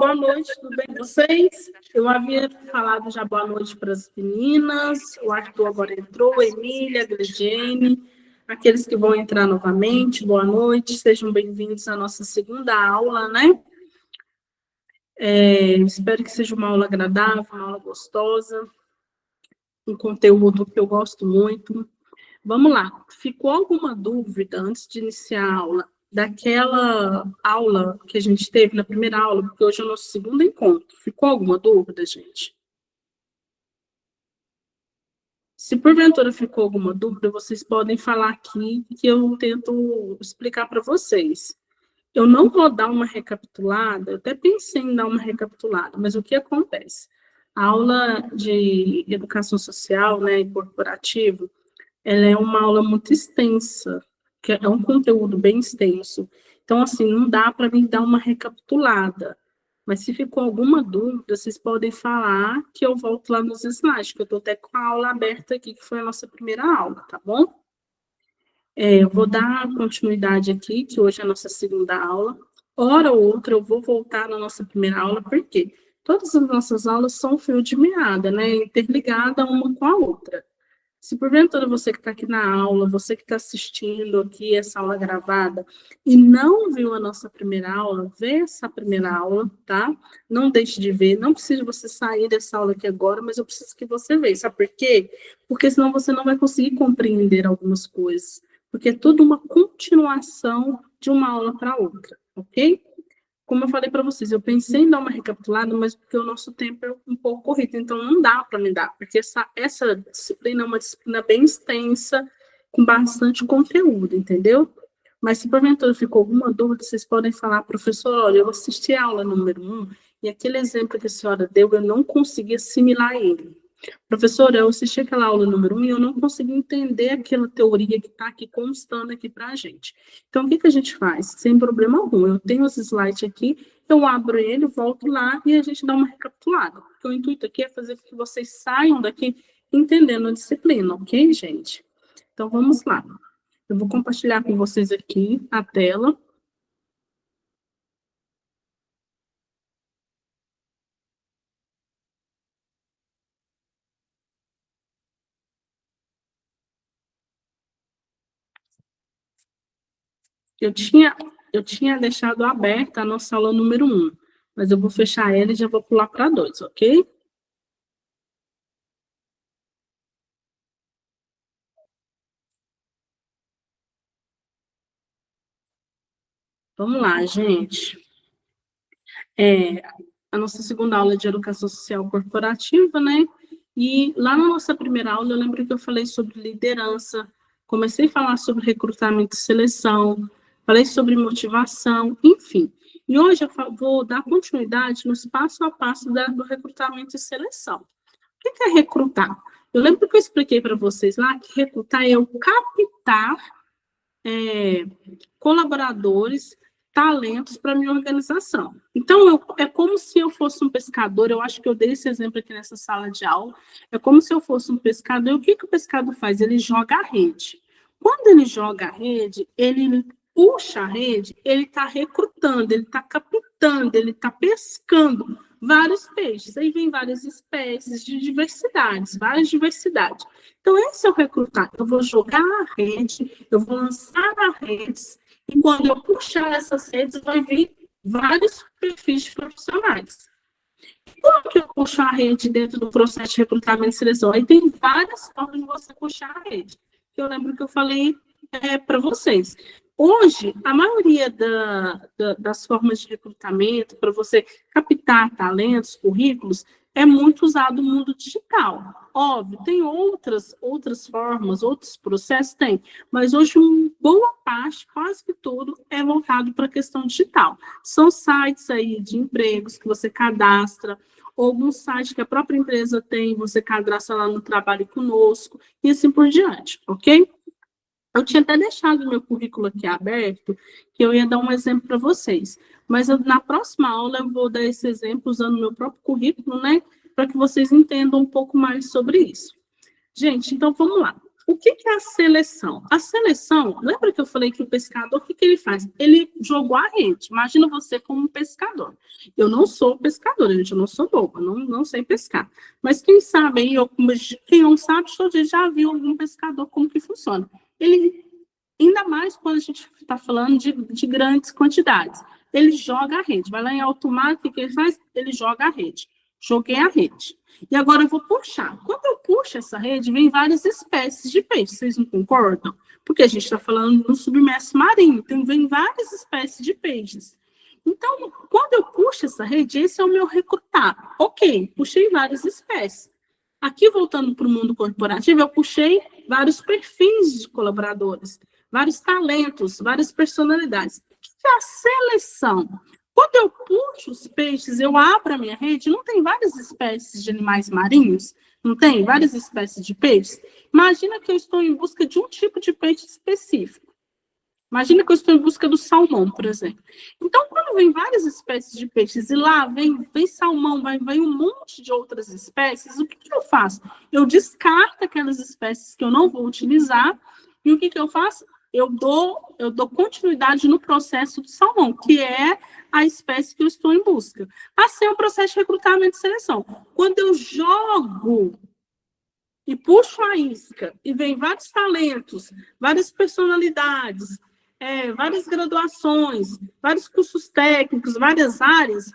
Boa noite, tudo bem com vocês? Eu havia falado já boa noite para as meninas, o Arthur agora entrou, a Emília, a Glegiane, aqueles que vão entrar novamente, boa noite, sejam bem-vindos à nossa segunda aula, né? Espero que seja uma aula agradável, uma aula gostosa, um conteúdo que eu gosto muito. Vamos lá, ficou alguma dúvida antes de iniciar a aula? Daquela aula que a gente teve na primeira aula, porque hoje é o nosso segundo encontro. Ficou alguma dúvida, gente? Se porventura ficou alguma dúvida, vocês podem falar aqui que eu tento explicar para vocês. Eu não vou dar uma recapitulada, eu até pensei em dar uma recapitulada, mas o que acontece? A aula de educação social, né, e corporativo, ela é uma aula muito extensa, que é um conteúdo bem extenso. Então, assim, não dá para mim dar uma recapitulada. Mas se ficou alguma dúvida, vocês podem falar que eu volto lá nos slides, que eu estou até com a aula aberta aqui, que foi a nossa primeira aula, tá bom? Eu vou dar continuidade aqui, que hoje é a nossa segunda aula. Hora ou outra eu vou voltar na nossa primeira aula, porque todas as nossas aulas são fio de meada, né? Interligada uma com a outra. Se porventura você que está aqui na aula, você que está assistindo aqui essa aula gravada e não viu a nossa primeira aula, vê essa primeira aula, tá? Não deixe de ver, não precisa você sair dessa aula aqui agora, mas eu preciso que você veja. Sabe por quê? Porque senão você não vai conseguir compreender algumas coisas, porque é tudo uma continuação de uma aula para outra, ok? Como eu falei para vocês, eu pensei em dar uma recapitulada, mas porque o nosso tempo é um pouco corrido, então não dá para me dar, porque essa disciplina é uma disciplina bem extensa, com bastante conteúdo, entendeu? Mas se porventura ficou alguma dúvida, vocês podem falar, professor, olha, eu assisti a aula número 1, e aquele exemplo que a senhora deu, eu não consegui assimilar ele. Professora, eu assisti aquela aula número 1 e eu não consegui entender aquela teoria que está aqui constando aqui para a gente. Então, o que a gente faz? Sem problema algum. Eu tenho os slides aqui, eu abro ele, volto lá e a gente dá uma recapitulada. Porque o intuito aqui é fazer com que vocês saiam daqui entendendo a disciplina, ok, gente? Então, vamos lá. Eu vou compartilhar com vocês aqui a tela. Eu tinha deixado aberta a nossa aula número 1, mas eu vou fechar ela e já vou pular para 2, ok? Vamos lá, gente. A nossa segunda aula é de educação social corporativa, né? E lá na nossa primeira aula, eu lembro que eu falei sobre liderança, comecei a falar sobre recrutamento e seleção, falei sobre motivação, enfim. E hoje eu vou dar continuidade nos passo a passo do recrutamento e seleção. O que é recrutar? Eu lembro que eu expliquei para vocês lá que recrutar é o captar colaboradores, talentos para a minha organização. Então, é como se eu fosse um pescador, eu acho que eu dei esse exemplo aqui nessa sala de aula, é como se eu fosse um pescador, e o que o pescador faz? Ele joga a rede. Quando ele joga a rede, ele puxa a rede, ele está recrutando, ele está captando, ele está pescando vários peixes. Aí vem várias espécies de diversidades, várias diversidades. Então, esse é o recrutar. Eu vou jogar a rede, eu vou lançar as redes, e quando eu puxar essas redes, vai vir vários perfis de profissionais. Como que eu puxo a rede dentro do processo de recrutamento e seleção? Aí tem várias formas de você puxar a rede. Eu lembro que eu falei para vocês. Hoje, a maioria das formas de recrutamento, para você captar talentos, currículos, é muito usado no mundo digital. Óbvio, tem outras formas, outros processos, tem, mas hoje uma boa parte, quase que tudo, é voltado para a questão digital. São sites aí de empregos que você cadastra, ou algum site que a própria empresa tem, você cadastra lá no Trabalho Conosco, e assim por diante, ok? Eu tinha até deixado o meu currículo aqui aberto, que eu ia dar um exemplo para vocês. Mas na próxima aula eu vou dar esse exemplo usando o meu próprio currículo, né? Para que vocês entendam um pouco mais sobre isso. Gente, então vamos lá. O que é a seleção? A seleção, lembra que eu falei que o pescador, o que ele faz? Ele jogou a rede. Imagina você como um pescador. Eu não sou pescador, gente, eu não sou boba, não sei pescar. Mas quem sabe aí, quem não sabe, todo já viu algum pescador como que funciona. Ele, ainda mais quando a gente está falando de grandes quantidades. Ele joga a rede. Vai lá em alto mar, o que ele faz? Ele joga a rede. Joguei a rede. E agora eu vou puxar. Quando eu puxo essa rede, vem várias espécies de peixe. Vocês não concordam? Porque a gente está falando no submerso marinho. Então, vem várias espécies de peixes. Então, quando eu puxo essa rede, esse é o meu recrutar. Ok, puxei várias espécies. Aqui, voltando para o mundo corporativo, eu puxei vários perfis de colaboradores, vários talentos, várias personalidades. O que é a seleção? Quando eu puxo os peixes, eu abro a minha rede, não tem várias espécies de animais marinhos? Não tem várias espécies de peixes? Imagina que eu estou em busca de um tipo de peixe específico. Imagina que eu estou em busca do salmão, por exemplo. Então, quando vem várias espécies de peixes e lá vem salmão, vem um monte de outras espécies, o que eu faço? Eu descarto aquelas espécies que eu não vou utilizar e o que eu faço? Eu dou continuidade no processo do salmão, que é a espécie que eu estou em busca. Assim é o processo de recrutamento e seleção. Quando eu jogo e puxo a isca e vem vários talentos, várias personalidades, várias graduações, vários cursos técnicos, várias áreas,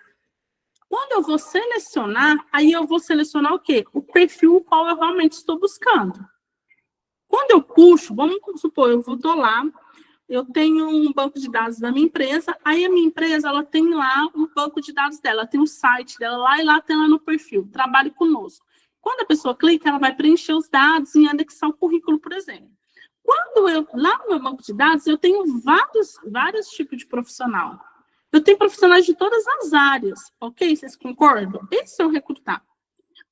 quando eu vou selecionar, aí eu vou selecionar o quê? O perfil qual eu realmente estou buscando. Quando eu puxo, vamos supor, eu estou lá, eu tenho um banco de dados da minha empresa, aí a minha empresa, ela tem lá um banco de dados dela, tem um site dela lá, e lá tem lá no perfil, trabalhe conosco. Quando a pessoa clica, ela vai preencher os dados e anexar o currículo, por exemplo. Quando lá no meu banco de dados, eu tenho vários tipos de profissional. Eu tenho profissionais de todas as áreas, ok? Vocês concordam? Esse é o recrutar.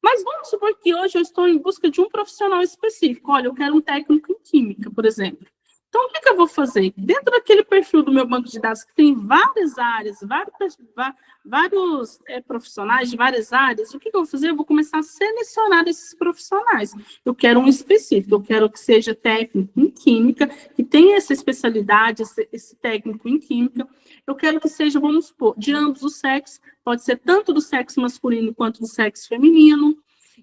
Mas vamos supor que hoje eu estou em busca de um profissional específico. Olha, eu quero um técnico em química, por exemplo. Então, o que eu vou fazer? Dentro daquele perfil do meu banco de dados, que tem várias áreas, vários profissionais de várias áreas, o que eu vou fazer? Eu vou começar a selecionar esses profissionais. Eu quero um específico, eu quero que seja técnico em química, que tenha essa especialidade, esse técnico em química. Eu quero que seja, vamos supor, de ambos os sexos, pode ser tanto do sexo masculino quanto do sexo feminino.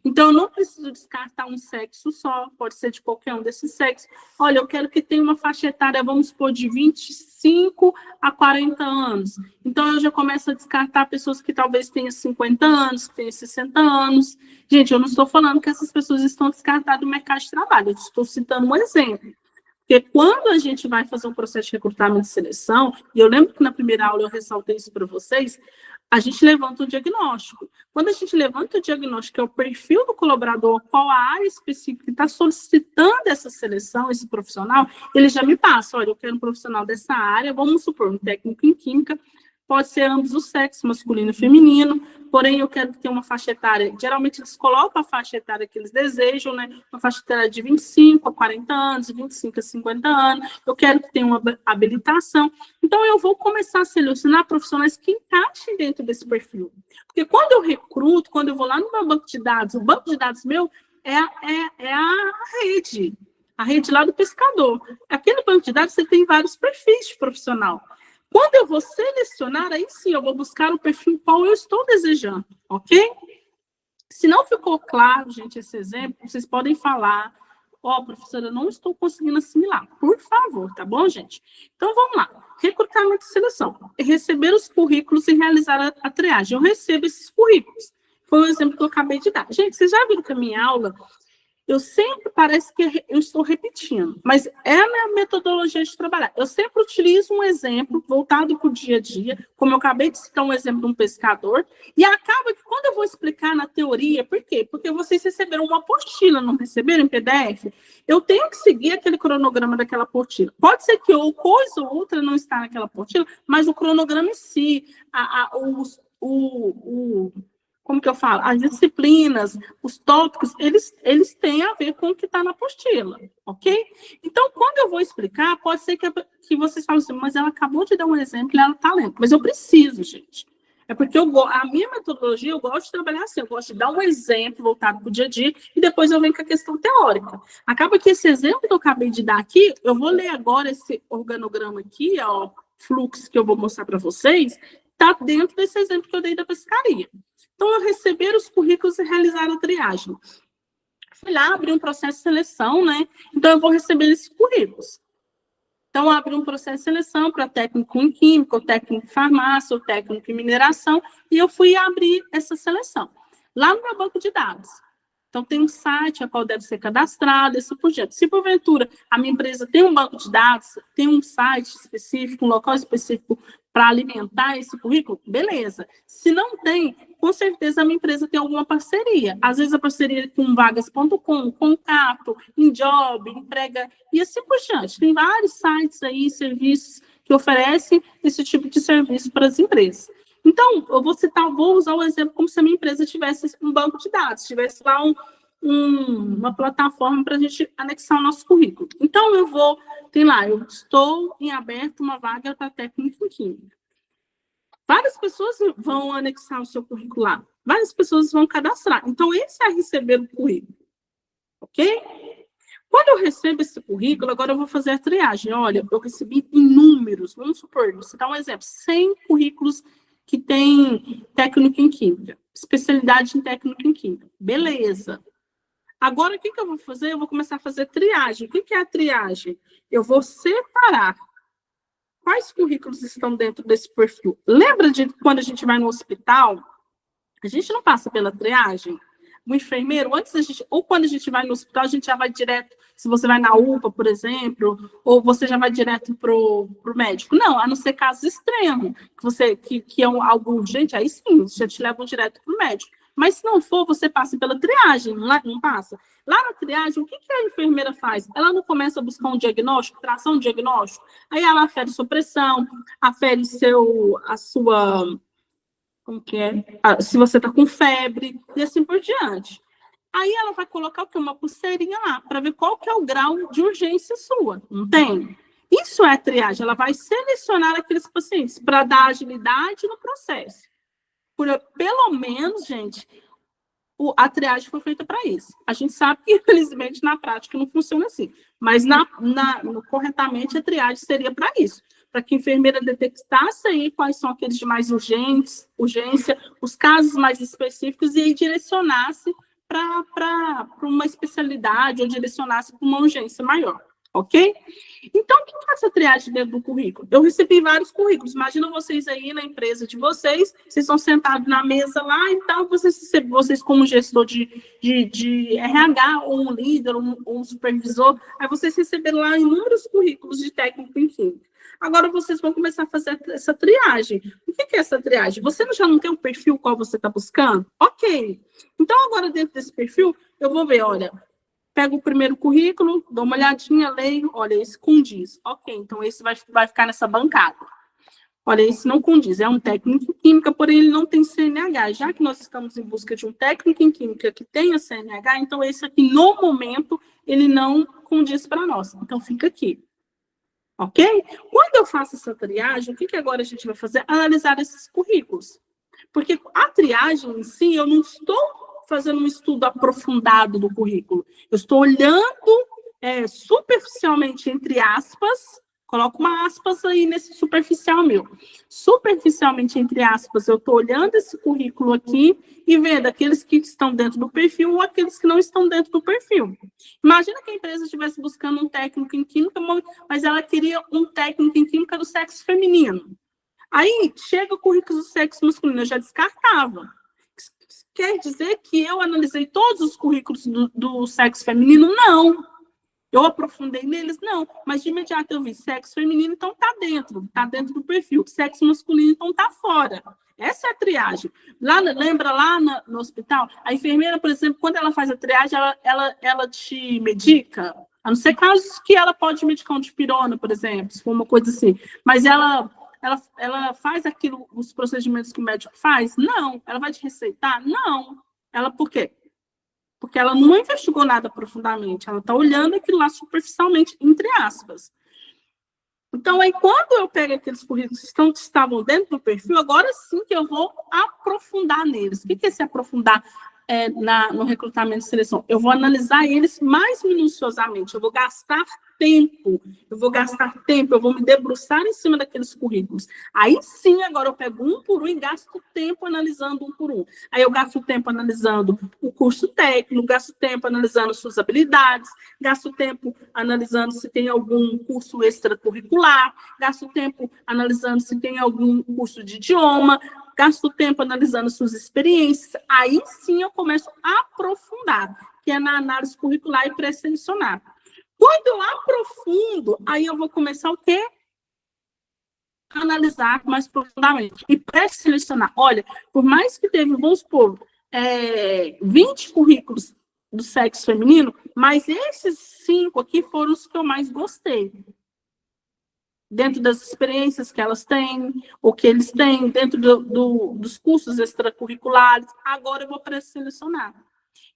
Então, eu não preciso descartar um sexo só, pode ser de qualquer um desses sexos. Olha, eu quero que tenha uma faixa etária, vamos supor, de 25 a 40 anos. Então, eu já começo a descartar pessoas que talvez tenham 50 anos, que tenham 60 anos. Gente, eu não estou falando que essas pessoas estão descartadas do mercado de trabalho, eu estou citando um exemplo. Porque quando a gente vai fazer um processo de recrutamento e seleção, e eu lembro que na primeira aula eu ressaltei isso para vocês, a gente levanta o diagnóstico. Quando a gente levanta o diagnóstico, que é o perfil do colaborador, qual a área específica que está solicitando essa seleção, esse profissional, ele já me passa, olha, eu quero um profissional dessa área, vamos supor, um técnico em química, pode ser ambos os sexos, masculino e feminino, porém eu quero ter uma faixa etária, geralmente eles colocam a faixa etária que eles desejam, né? Uma faixa etária de 25 a 40 anos, de 25 a 50 anos, eu quero que tenha uma habilitação. Então, eu vou começar a selecionar profissionais que encaixem dentro desse perfil. Porque quando eu recruto, quando eu vou lá no meu banco de dados, o banco de dados meu é a rede lá do pescador. Aqui no banco de dados você tem vários perfis de profissional. Quando eu vou selecionar, aí sim, eu vou buscar o perfil qual eu estou desejando, ok? Se não ficou claro, gente, esse exemplo, vocês podem falar, professora, eu não estou conseguindo assimilar. Por favor, tá bom, gente? Então, vamos lá. Recrutamento e seleção. Receber os currículos e realizar a triagem. Eu recebo esses currículos. Foi o exemplo que eu acabei de dar. Gente, vocês já viram que a minha aula, eu sempre parece que eu estou repetindo, mas é a minha metodologia de trabalhar. Eu sempre utilizo um exemplo voltado para o dia a dia, como eu acabei de citar um exemplo de um pescador, e acaba que quando eu vou explicar na teoria, por quê? Porque vocês receberam uma apostila, não receberam em PDF? Eu tenho que seguir aquele cronograma daquela apostila. Pode ser que ou coisa ou outra não está naquela apostila, mas o cronograma em si, como que eu falo? As disciplinas, os tópicos, eles têm a ver com o que está na apostila, ok? Então, quando eu vou explicar, pode ser que vocês falem assim, mas ela acabou de dar um exemplo e ela está lendo. Mas eu preciso, gente. É porque a minha metodologia, eu gosto de trabalhar assim, eu gosto de dar um exemplo voltado para o dia a dia e depois eu venho com a questão teórica. Acaba que esse exemplo que eu acabei de dar aqui, eu vou ler agora esse organograma aqui, ó, fluxo que eu vou mostrar para vocês, está dentro desse exemplo que eu dei da pescaria. Então, eu receber os currículos e realizar a triagem. Fui lá, abri um processo de seleção, né? Então, eu vou receber esses currículos. Então, abri um processo de seleção para técnico em química, ou técnico em farmácia, ou técnico em mineração, e eu fui abrir essa seleção. Lá no meu banco de dados. Então, tem um site a qual deve ser cadastrado, esse por diante. Se, porventura, a minha empresa tem um banco de dados, tem um site específico, um local específico para alimentar esse currículo, beleza. Se não tem, com certeza a minha empresa tem alguma parceria. Às vezes a parceria com vagas.com, Contato, InJob, Emprega, e assim por diante. Tem vários sites aí, serviços que oferecem esse tipo de serviço para as empresas. Então, eu vou usar o exemplo como se a minha empresa tivesse um banco de dados, tivesse lá uma plataforma para a gente anexar o nosso currículo. Então, tem lá, eu estou em aberto uma vaga para técnico em química. Várias pessoas vão anexar o seu currículo lá, várias pessoas vão cadastrar. Então, esse é receber o currículo, ok? Quando eu recebo esse currículo, agora eu vou fazer a triagem. Olha, eu recebi inúmeros, vamos supor, você dá um exemplo, 100 currículos que tem técnico em química, especialidade em técnico em química. Beleza. Agora, o que eu vou fazer? Eu vou começar a fazer triagem. O que é a triagem? Eu vou separar quais currículos estão dentro desse perfil. Lembra de quando a gente vai no hospital, a gente não passa pela triagem? O enfermeiro, antes da gente, ou quando a gente vai no hospital, a gente já vai direto, se você vai na UPA, por exemplo, ou você já vai direto pro médico. Não, a não ser casos extremos, que é algo urgente, aí sim, já te levam direto pro médico. Mas se não for, você passa pela triagem, não passa? Lá na triagem, o que a enfermeira faz? Ela não começa a buscar um diagnóstico, tração de diagnóstico, aí ela afere sua pressão, afere a sua... Como que é? Se você está com febre, e assim por diante. Aí ela vai colocar o quê? Uma pulseirinha lá, para ver qual que é o grau de urgência sua, não tem? Isso é triagem, ela vai selecionar aqueles pacientes para dar agilidade no processo. Pelo menos, gente, a triagem foi feita para isso. A gente sabe que, infelizmente, na prática não funciona assim. Mas, corretamente, a triagem seria para isso. Para que a enfermeira detectasse aí quais são aqueles de mais urgência, os casos mais específicos, e aí direcionasse para uma especialidade ou direcionasse para uma urgência maior. Ok? Então, o que é essa triagem dentro do currículo? Eu recebi vários currículos. Imagina vocês aí na empresa de vocês estão sentados na mesa lá, então vocês como gestor de RH, ou um líder, ou um supervisor, aí vocês receberam lá inúmeros currículos de técnico em química. Agora vocês vão começar a fazer essa triagem. O que é essa triagem? Você já não tem um perfil qual você está buscando? Ok. Então, agora dentro desse perfil, eu vou ver, olha, pego o primeiro currículo, dou uma olhadinha, leio, olha, esse condiz. Ok, então esse vai ficar nessa bancada. Olha, esse não condiz, é um técnico em química, porém ele não tem CNH. Já que nós estamos em busca de um técnico em química que tenha CNH, então esse aqui, no momento, ele não condiz para nós. Então fica aqui. Ok? Quando eu faço essa triagem, o que agora a gente vai fazer? Analisar esses currículos. Porque a triagem em si, eu não estou fazendo um estudo aprofundado do currículo. Eu estou olhando superficialmente, entre aspas, coloco uma aspas aí nesse superficial meu. Superficialmente, entre aspas, eu estou olhando esse currículo aqui e vendo aqueles que estão dentro do perfil ou aqueles que não estão dentro do perfil. Imagina que a empresa estivesse buscando um técnico em química, mas ela queria um técnico em química do sexo feminino. Aí, chega o currículo do sexo masculino, eu já descartava. Quer dizer que eu analisei todos os currículos do sexo feminino? Não. Eu aprofundei neles? Não. Mas de imediato eu vi sexo feminino, então tá dentro do perfil. Sexo masculino, então tá fora. Essa é a triagem. Lembra lá no hospital? A enfermeira, por exemplo, quando ela faz a triagem, ela te medica, a não ser casos que ela pode medicar um dipirona, por exemplo, se for uma coisa assim. Mas ela faz os procedimentos que o médico faz? Não. Ela vai te receitar? Não. Por quê? Porque ela não investigou nada profundamente. Ela está olhando aquilo lá superficialmente, entre aspas. Então, aí, quando eu pego aqueles currículos que estavam dentro do perfil, agora sim que eu vou aprofundar neles. O que é esse aprofundar no recrutamento e seleção? Eu vou analisar eles mais minuciosamente, eu vou gastar tempo, eu vou me debruçar em cima daqueles currículos. Aí sim, agora eu pego um por um e gasto tempo analisando um por um. Aí eu gasto tempo analisando o curso técnico, gasto tempo analisando suas habilidades, gasto tempo analisando se tem algum curso extracurricular, gasto tempo analisando se tem algum curso de idioma, gasto tempo analisando suas experiências. Aí sim eu começo a aprofundar, que é na análise curricular e pré-selecionar. Quando eu aprofundo, aí eu vou começar o quê? Analisar mais profundamente e pré-selecionar. Olha, por mais que teve, vamos supor, 20 currículos do sexo feminino, mas esses 5 aqui foram os que eu mais gostei. Dentro das experiências que elas têm, o que eles têm, dentro dos cursos extracurriculares, agora eu vou pré-selecionar.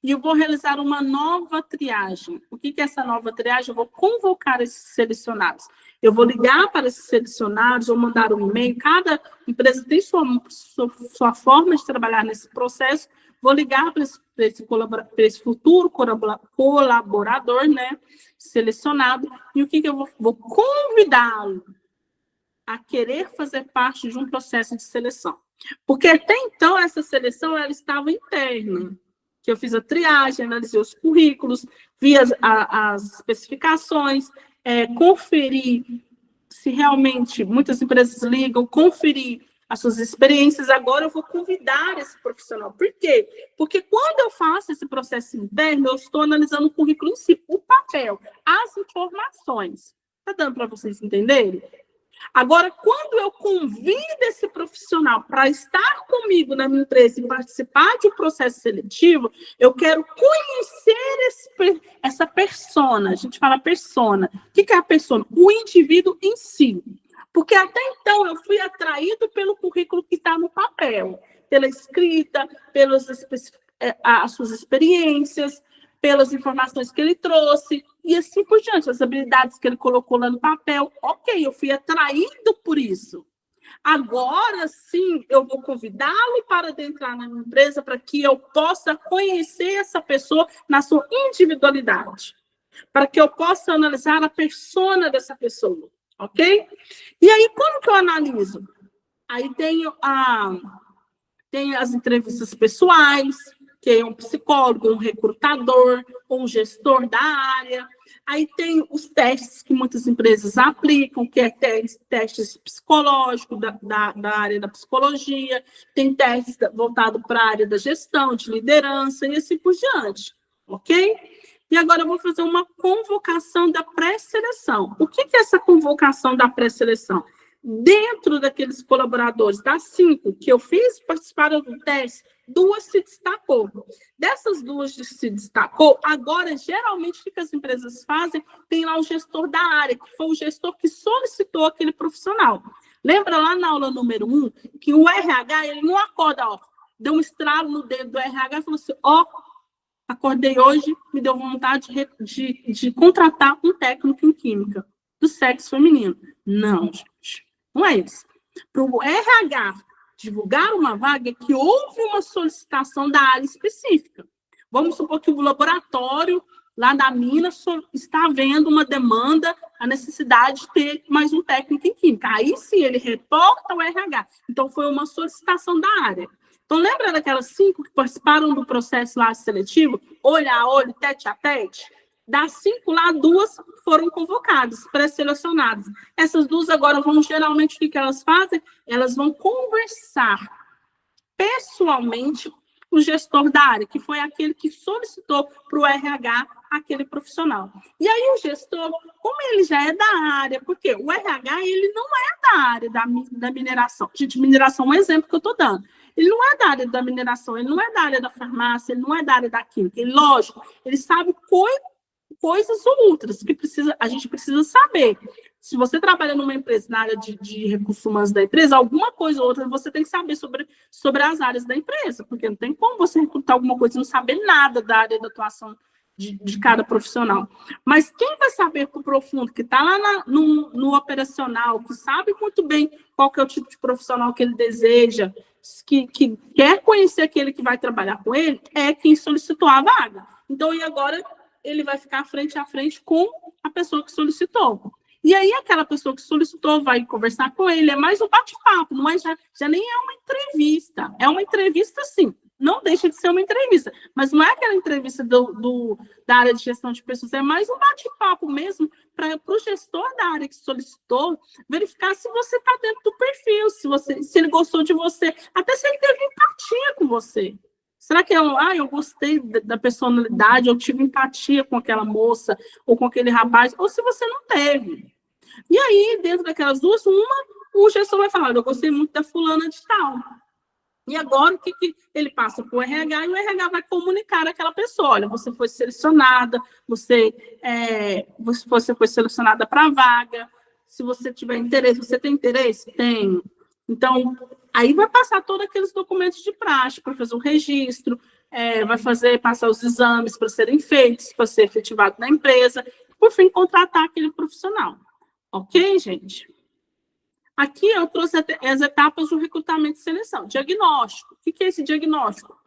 E eu vou realizar uma nova triagem. O que é essa nova triagem? Eu vou convocar esses selecionados. Eu vou ligar para esses selecionados, ou mandar um e-mail. Cada empresa tem sua forma de trabalhar nesse processo. Vou ligar para esse futuro colaborador, né, selecionado. E o que eu vou convidá-lo a querer fazer parte de um processo de seleção. Porque até então essa seleção ela estava interna. Que eu fiz a triagem, analisei os currículos, vi as especificações, conferi se realmente muitas empresas ligam, conferi as suas experiências. Agora eu vou convidar esse profissional. Por quê? Porque quando eu faço esse processo interno, eu estou analisando o currículo em si, o papel, as informações. Está dando para vocês entenderem? Agora, quando eu convido esse profissional para estar comigo na minha empresa e participar de um processo seletivo, eu quero conhecer essa persona. A gente fala persona. O que é a persona? O indivíduo em si. Porque até então eu fui atraído pelo currículo que está no papel, pela escrita, as suas experiências, pelas informações que ele trouxe, e assim por diante, as habilidades que ele colocou lá no papel. Ok, eu fui atraído por isso. Agora sim, eu vou convidá-lo para adentrar na minha empresa para que eu possa conhecer essa pessoa na sua individualidade, para que eu possa analisar a persona dessa pessoa, ok? E aí, como que eu analiso? Aí tenho as entrevistas pessoais, que é um psicólogo, um recrutador, um gestor da área. Aí tem os testes que muitas empresas aplicam, que é testes psicológicos da área da psicologia, tem testes voltados para a área da gestão, de liderança e assim por diante, ok? E agora eu vou fazer uma convocação da pré-seleção. O que é essa convocação da pré-seleção? Dentro daqueles colaboradores, das 5 que eu fiz, participaram do teste, 2 se destacou. Dessas 2 que se destacou, agora, geralmente, o que as empresas fazem? Tem lá o gestor da área, que foi o gestor que solicitou aquele profissional. Lembra lá na aula número 1, que o RH, ele não acorda, deu um estralo no dedo do RH e falou assim, acordei hoje, me deu vontade de contratar um técnico em química do sexo feminino. Não, gente. Não é isso. Para o RH divulgar uma vaga, é que houve uma solicitação da área específica. Vamos supor que o laboratório lá da Minas está vendo uma demanda, a necessidade de ter mais um técnico em química. Aí sim, ele reporta ao RH. Então, foi uma solicitação da área. Então, lembra daquelas 5 que participaram do processo lá seletivo? Olho a olho, tete a tete? Das 5 lá, 2 foram convocadas, pré-selecionadas. Essas 2 agora vão, geralmente, o que elas fazem? Elas vão conversar pessoalmente com o gestor da área, que foi aquele que solicitou para o RH aquele profissional. E aí o gestor, como ele já é da área, porque o RH, ele não é da área da mineração. Gente, mineração é um exemplo que eu estou dando. Ele não é da área da mineração, ele não é da área da farmácia, ele não é da área da química. Ele, lógico, ele sabe coisas outras que a gente precisa saber. Se você trabalha numa empresa, na área de recursos humanos da empresa, alguma coisa ou outra você tem que saber sobre as áreas da empresa, porque não tem como você recrutar alguma coisa e não saber nada da área da atuação de cada profissional. Mas quem vai saber para o profundo, que está lá no operacional, que sabe muito bem qual que é o tipo de profissional que ele deseja, que quer conhecer aquele que vai trabalhar com ele, é quem solicitou a vaga. Então, e agora ele vai ficar frente a frente com a pessoa que solicitou. E aí, aquela pessoa que solicitou vai conversar com ele, é mais um bate-papo, não é, já nem é uma entrevista. É uma entrevista, sim. Não deixa de ser uma entrevista, mas não é aquela entrevista da área de gestão de pessoas, é mais um bate-papo mesmo para o gestor da área que solicitou verificar se você está dentro do perfil, se ele gostou de você, até se ele teve empatia com você. Será que eu gostei da personalidade, eu tive empatia com aquela moça ou com aquele rapaz, ou se você não teve. E aí, dentro daquelas duas, o gestor vai falar, eu gostei muito da fulana de tal. E agora, o que ele passa para o RH, e o RH vai comunicar àquela pessoa, olha, você foi selecionada, você foi selecionada para a vaga, se você tiver interesse, você tem interesse? Tem. Então, aí vai passar todos aqueles documentos de praxe para fazer o registro, vai passar os exames para serem feitos, para ser efetivado na empresa, por fim, contratar aquele profissional. Ok, gente? Aqui eu trouxe as etapas do recrutamento e seleção. Diagnóstico. O que é esse diagnóstico?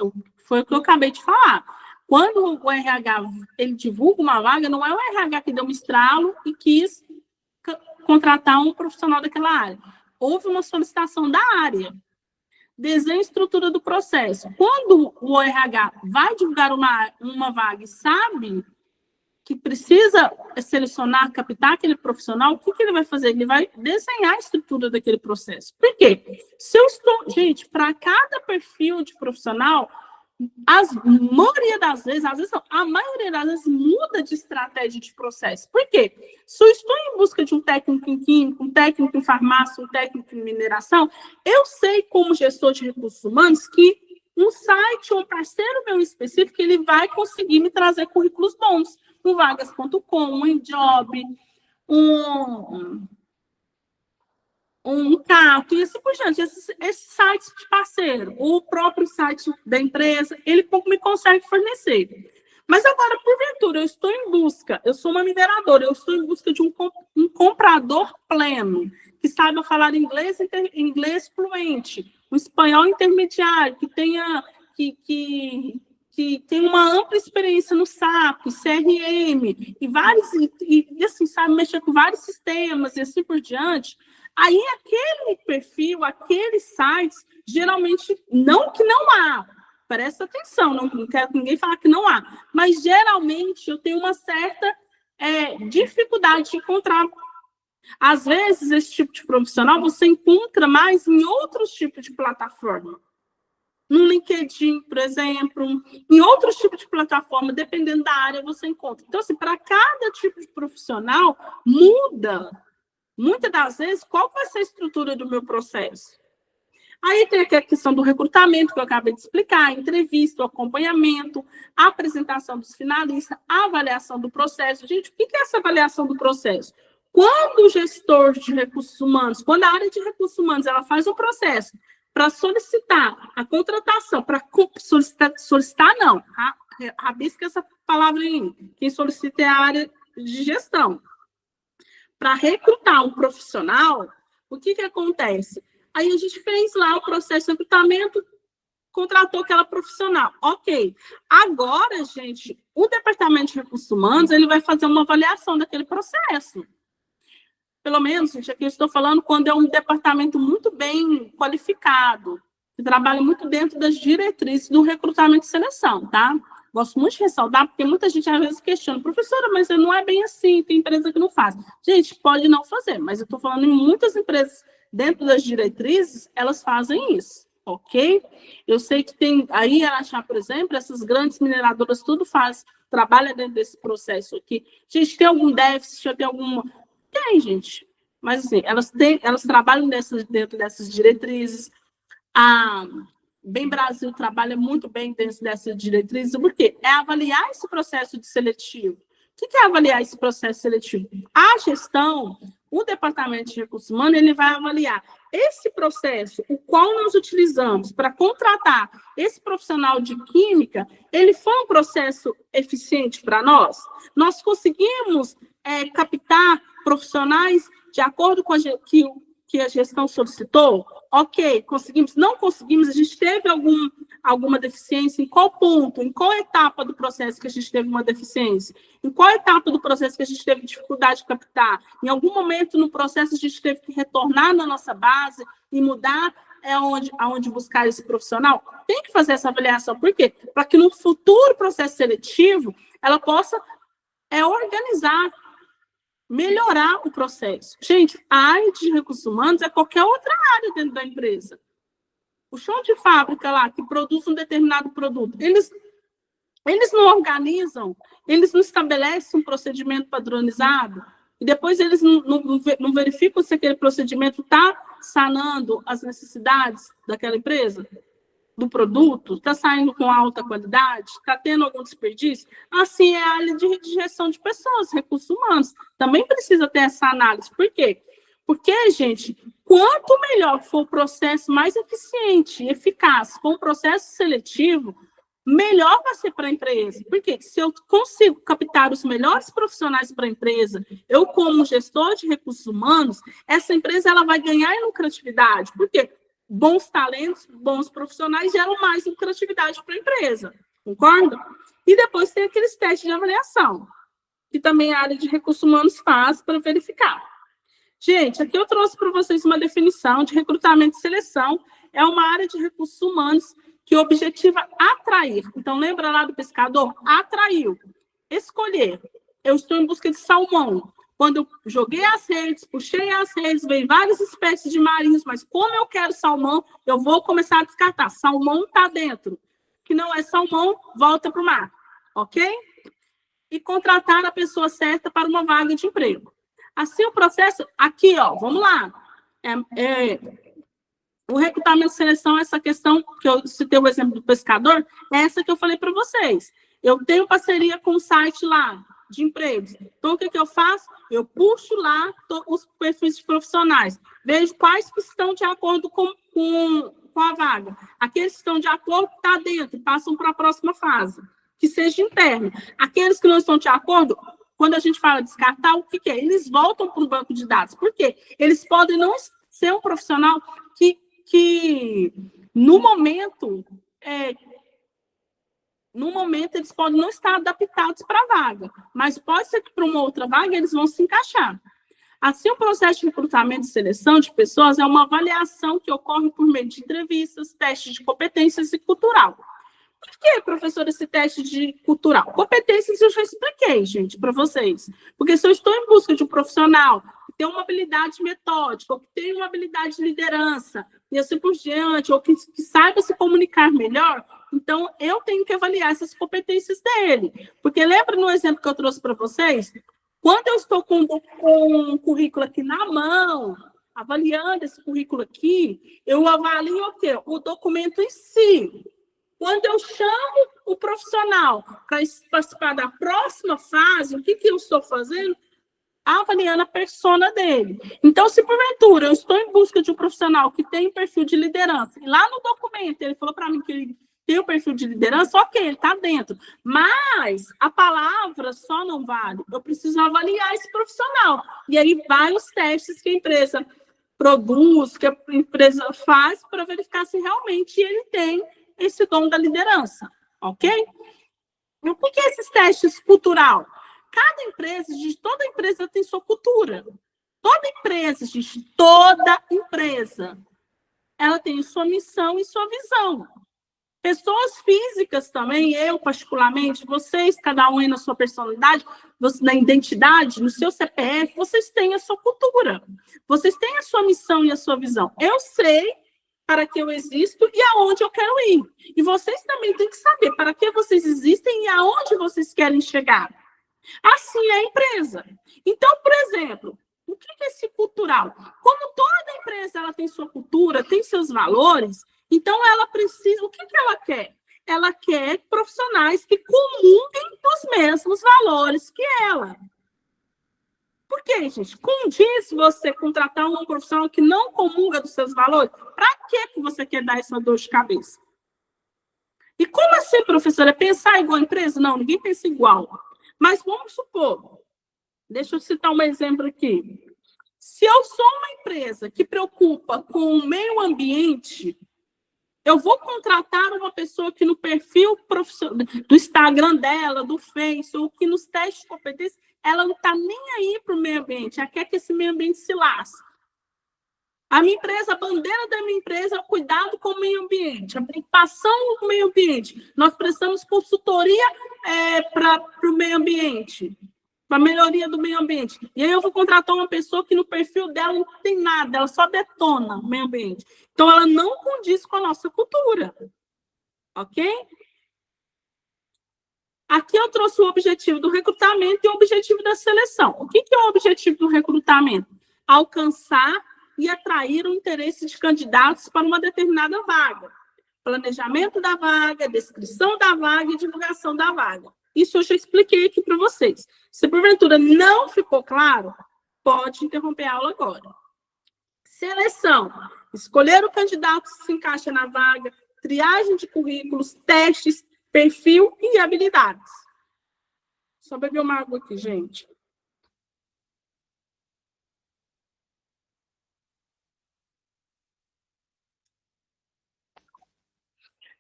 Foi o que eu acabei de falar. Quando o RH ele divulga uma vaga, não é o RH que deu um estralo e quis contratar um profissional daquela área. Houve uma solicitação da área. Desenho e estrutura do processo. Quando o RH vai divulgar uma vaga e sabe que precisa selecionar, captar aquele profissional, o que ele vai fazer? Ele vai desenhar a estrutura daquele processo. Por quê? Gente, para cada perfil de profissional, a maioria das vezes muda de estratégia de processo. Por quê? Se eu estou em busca de um técnico em química, um técnico em farmácia, um técnico em mineração, eu sei, como gestor de recursos humanos, que um site ou um parceiro meu específico, ele vai conseguir me trazer currículos bons. Um vagas.com, um Injob, um Cato, e assim por diante. Esses sites de parceiro, o próprio site da empresa, ele me consegue fornecer. Mas agora, porventura, eu sou uma mineradora, eu estou em busca de um comprador pleno, que saiba falar inglês fluente, um espanhol intermediário, que tenha que tem uma ampla experiência no SAP, CRM, e assim, sabe mexer com vários sistemas e assim por diante. Aí aquele perfil, aqueles sites, geralmente, não que não há, presta atenção, não quero que ninguém falar que não há, mas geralmente eu tenho uma certa dificuldade de encontrar. Às vezes, esse tipo de profissional você encontra mais em outros tipos de plataforma. No LinkedIn, por exemplo, em outros tipos de plataforma, dependendo da área, você encontra. Então, assim, para cada tipo de profissional, muda, muitas das vezes, qual vai ser a estrutura do meu processo. Aí tem aqui a questão do recrutamento, que eu acabei de explicar, a entrevista, o acompanhamento, a apresentação dos finalistas, a avaliação do processo. Gente, o que é essa avaliação do processo? Quando o gestor de recursos humanos, quando a área de recursos humanos ela faz um processo para solicitar a contratação, para solicitar não, rabisca essa palavra aí, quem solicita é a área de gestão. Para recrutar um profissional, o que acontece? Aí a gente fez lá o processo de recrutamento, contratou aquela profissional. Ok. Agora, gente, o Departamento de Recursos Humanos ele vai fazer uma avaliação daquele processo. Pelo menos, gente, aqui eu estou falando quando é um departamento muito bem qualificado, que trabalha muito dentro das diretrizes do recrutamento e seleção, tá? Gosto muito de ressaltar, porque muita gente às vezes questiona, professora, mas não é bem assim, tem empresa que não faz. Gente, pode não fazer, mas eu estou falando em muitas empresas dentro das diretrizes, elas fazem isso, ok? Eu sei que tem, aí a Araxá, por exemplo, essas grandes mineradoras, tudo trabalha dentro desse processo aqui. Gente, tem algum déficit, tem alguma... Tem, gente. Mas, assim, elas trabalham dentro dessas diretrizes. A Bem Brasil trabalha muito bem dentro dessas diretrizes, porque é avaliar esse processo de seletivo. O que é avaliar esse processo seletivo? A gestão o departamento de recursos humanos ele vai avaliar esse processo, o qual nós utilizamos para contratar esse profissional de química, ele foi um processo eficiente para nós? Nós conseguimos captar profissionais de acordo com que a gestão solicitou? Ok, conseguimos, não conseguimos, a gente teve alguma deficiência, em qual ponto, em qual etapa do processo que a gente teve uma deficiência? Em qual etapa do processo que a gente teve dificuldade de captar? Em algum momento no processo a gente teve que retornar na nossa base e mudar aonde buscar esse profissional? Tem que fazer essa avaliação. Por quê? Para que no futuro processo seletivo ela possa organizar, melhorar o processo. Gente, a área de recursos humanos é qualquer outra área dentro da empresa. O chão de fábrica lá, que produz um determinado produto, eles não organizam, eles não estabelecem um procedimento padronizado, e depois eles não verificam se aquele procedimento está sanando as necessidades daquela empresa, do produto, está saindo com alta qualidade, está tendo algum desperdício. Assim é a área de gestão de pessoas, recursos humanos. Também precisa ter essa análise. Por quê? Porque, gente, quanto melhor for o processo, mais eficiente e eficaz com o processo seletivo, melhor vai ser para a empresa. Porque se eu consigo captar os melhores profissionais para a empresa, eu como gestor de recursos humanos, essa empresa ela vai ganhar em lucratividade. Por quê? Bons talentos, bons profissionais geram mais lucratividade para a empresa. Concorda? E depois tem aqueles testes de avaliação, que também a área de recursos humanos faz para verificar. Gente, aqui eu trouxe para vocês uma definição de recrutamento e seleção. É uma área de recursos humanos que objetiva atrair. Então, lembra lá do pescador? Atraiu. Escolher. Eu estou em busca de salmão. Quando eu joguei as redes, puxei as redes, veio várias espécies de marinhos, mas como eu quero salmão, eu vou começar a descartar. Salmão está dentro. Que não é salmão, volta para o mar. Ok? E contratar a pessoa certa para uma vaga de emprego. Assim, o processo... Aqui, ó, vamos lá. O recrutamento e seleção, essa questão que eu citei o exemplo do pescador, é essa que eu falei para vocês. Eu tenho parceria com o site lá, de empregos. Então, o que eu faço? Eu puxo lá os perfis de profissionais, vejo quais que estão de acordo com a vaga. Aqueles que estão de acordo, está dentro, passam para a próxima fase, que seja interna. Aqueles que não estão de acordo, quando a gente fala descartar, o que é? Eles voltam para o banco de dados. Por quê? Eles podem não ser um profissional que no momento, eles podem não estar adaptados para a vaga, mas pode ser que para uma outra vaga eles vão se encaixar. Assim, o processo de recrutamento e seleção de pessoas é uma avaliação que ocorre por meio de entrevistas, testes de competências e cultural. Por que, professor, esse teste de cultural? Competências eu já expliquei, gente, para vocês. Porque se eu estou em busca de um profissional que tem uma habilidade metódica, ou que tem uma habilidade de liderança, e assim por diante, ou que saiba se comunicar melhor, então eu tenho que avaliar essas competências dele. Porque lembra no exemplo que eu trouxe para vocês? Quando eu estou com um currículo aqui na mão, avaliando esse currículo aqui, eu avalio o quê? O documento em si. Quando eu chamo o profissional para participar da próxima fase, o que eu estou fazendo? Avaliando a persona dele. Então, se porventura eu estou em busca de um profissional que tem um perfil de liderança, e lá no documento ele falou para mim que ele tem um perfil de liderança, ok, ele está dentro. Mas a palavra só não vale. Eu preciso avaliar esse profissional. E aí, vários testes que a empresa produz, que a empresa faz, para verificar se realmente ele tem esse dom da liderança, ok? E o que é esses testes cultural? Cada empresa, toda empresa tem sua cultura. Toda empresa, ela tem sua missão e sua visão. Pessoas físicas também, eu particularmente, vocês, cada um aí na sua personalidade, na identidade, no seu CPF, vocês têm a sua cultura. Vocês têm a sua missão e a sua visão. Eu sei para que eu existo e aonde eu quero ir. E vocês também têm que saber para que vocês existem e aonde vocês querem chegar. Assim é a empresa. Então, por exemplo, o que é esse cultural? Como toda empresa ela tem sua cultura, tem seus valores, então ela precisa, o que ela quer? Ela quer profissionais que comunguem dos mesmos valores que ela. Por quê, gente? Condiz você contratar um profissional que não comunga dos seus valores? Para que você quer dar essa dor de cabeça? E como assim, professora? É pensar igual a empresa? Não, ninguém pensa igual. Mas vamos supor, deixa eu citar um exemplo aqui. Se eu sou uma empresa que preocupa com o meio ambiente, eu vou contratar uma pessoa que no perfil profissional, do Instagram dela, do Face, ou que nos testes de competência, ela não está nem aí para o meio ambiente, ela quer que esse meio ambiente se lasque. A minha empresa, a bandeira da minha empresa é o cuidado com o meio ambiente, a preocupação com o meio ambiente. Nós prestamos consultoria para o meio ambiente, para a melhoria do meio ambiente. E aí eu vou contratar uma pessoa que no perfil dela não tem nada, ela só detona o meio ambiente. Então, ela não condiz com a nossa cultura. Ok? Aqui eu trouxe o objetivo do recrutamento e o objetivo da seleção. O que é o objetivo do recrutamento? Alcançar e atrair o interesse de candidatos para uma determinada vaga. Planejamento da vaga, descrição da vaga e divulgação da vaga. Isso eu já expliquei aqui para vocês. Se porventura não ficou claro, pode interromper a aula agora. Seleção. Escolher o candidato que se encaixa na vaga, triagem de currículos, testes, perfil e habilidades. Só beber uma água aqui, gente.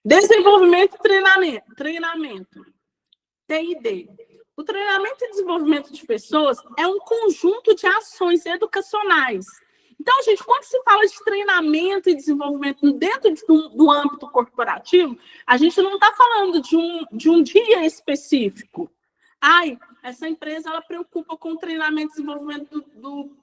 Desenvolvimento e treinamento. TID. O treinamento e desenvolvimento de pessoas é um conjunto de ações educacionais. Então, gente, quando se fala de treinamento e desenvolvimento dentro do âmbito corporativo, a gente não está falando de um dia específico. Essa empresa ela preocupa com o treinamento e desenvolvimento